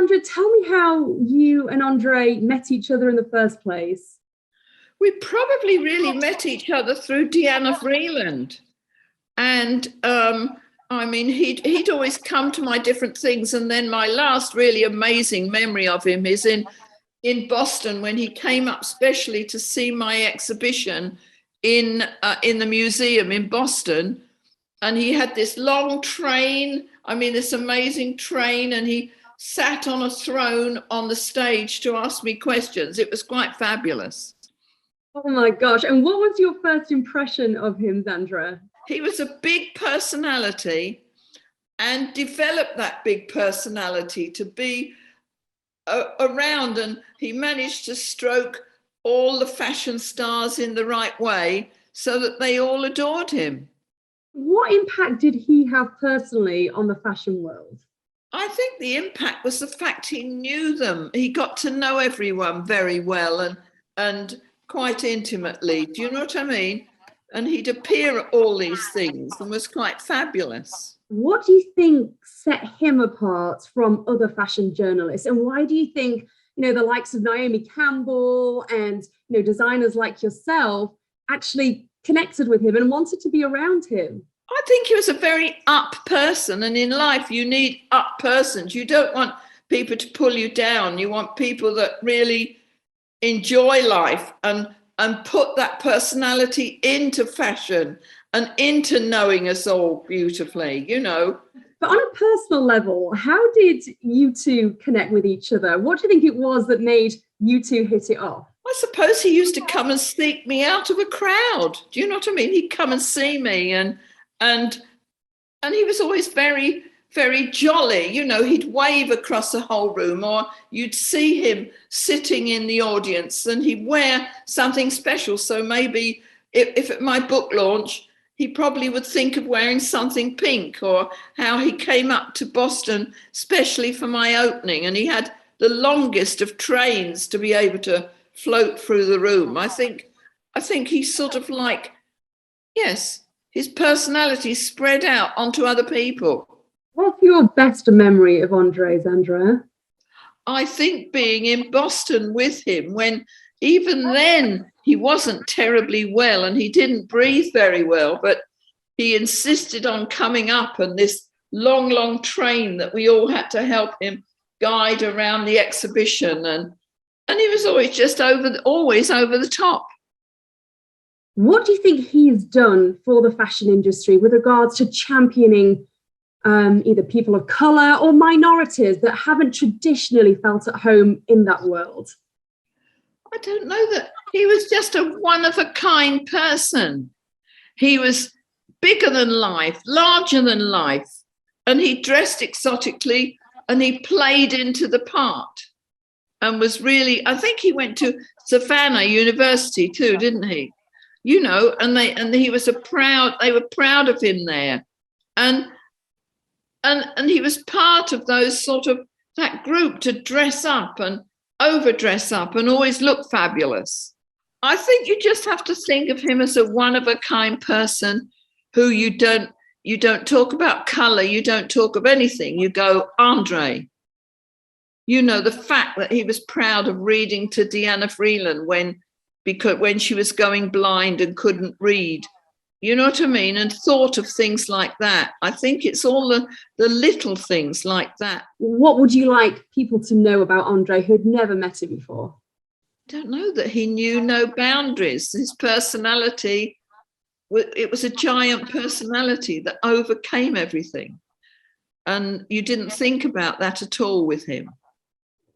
Zandra, tell me how you and Andre met each other in the first place. We probably really met each other through Deanna Vreeland. And I mean, he'd always come to my different things. And then my last really amazing memory of him is in Boston when he came up specially to see my exhibition in the museum in Boston. And he had this long train, I mean, this amazing train, and he sat on a throne on the stage to ask me questions. It was quite fabulous. Oh my gosh. And what was your first impression of him, Zandra? He was a big personality and developed that big personality to be around, and he managed to stroke all the fashion stars in the right way so that they all adored him. What impact did he have personally on the fashion world? I think the impact was the fact he knew them. He got to know everyone very well and quite intimately. Do you know what I mean? And he'd appear at all these things and was quite fabulous. What do you think set him apart from other fashion journalists? And why do you think, the likes of Naomi Campbell and, designers like yourself actually connected with him and wanted to be around him? I think he was a very up person. And in life, you need up persons. You don't want people to pull you down. You want people that really enjoy life and put that personality into fashion and into knowing us all beautifully, But on a personal level, how did you two connect with each other? What do you think it was that made you two hit it off? I suppose he used to come and seek me out of a crowd. Do you know what I mean? He'd come and see me and he was always very, very jolly. He'd wave across the whole room, or you'd see him sitting in the audience and he'd wear something special. So maybe if at my book launch, he probably would think of wearing something pink, or how he came up to Boston specially for my opening. And he had the longest of trains to be able to float through the room. I think he's sort of like, yes, his personality spread out onto other people. What's your best memory of Andre, Zandra? I think being in Boston with him when even then he wasn't terribly well and he didn't breathe very well, but he insisted on coming up, and this long, long train that we all had to help him guide around the exhibition. And he was always just always over the top. What do you think he's done for the fashion industry with regards to championing either people of colour or minorities that haven't traditionally felt at home in that world? I don't know, that he was just a one-of-a-kind person. He was bigger than life, larger than life, and he dressed exotically and he played into the part and was really, I think he went to Savannah University too, didn't he? And he was they were proud of him there. And he was part of those sort of, that group to dress up and overdress up and always look fabulous. I think you just have to think of him as a one-of-a-kind person who you don't talk about colour, you don't talk of anything. You go, Andre. The fact that he was proud of reading to Deanna Vreeland when she was going blind and couldn't read. You know what I mean? And thought of things like that. I think it's all the little things like that. What would you like people to know about Andre who had never met him before? I don't know, that he knew no boundaries. His personality, it was a giant personality that overcame everything. And you didn't think about that at all with him.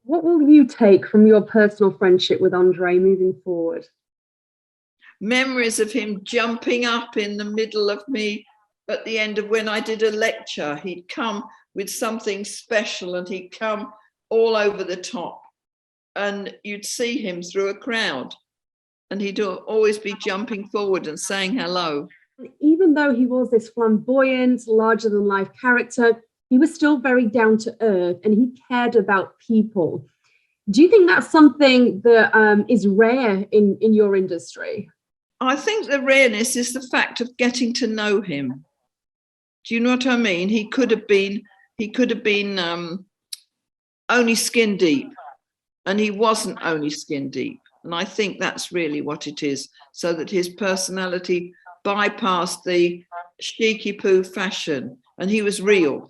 What will you take from your personal friendship with Andre moving forward? Memories of him jumping up in the middle of me at the end of when I did a lecture. He'd come with something special and he'd come all over the top, and you'd see him through a crowd and he'd always be jumping forward and saying hello. Even though he was this flamboyant, larger than life character, he was still very down to earth and he cared about people. Do you think that's something that is rare in your industry? I think the rareness is the fact of getting to know him. Do you know what I mean? He could have been only skin deep. And he wasn't only skin deep. And I think that's really what it is, so that his personality bypassed the cheeky poo fashion and he was real.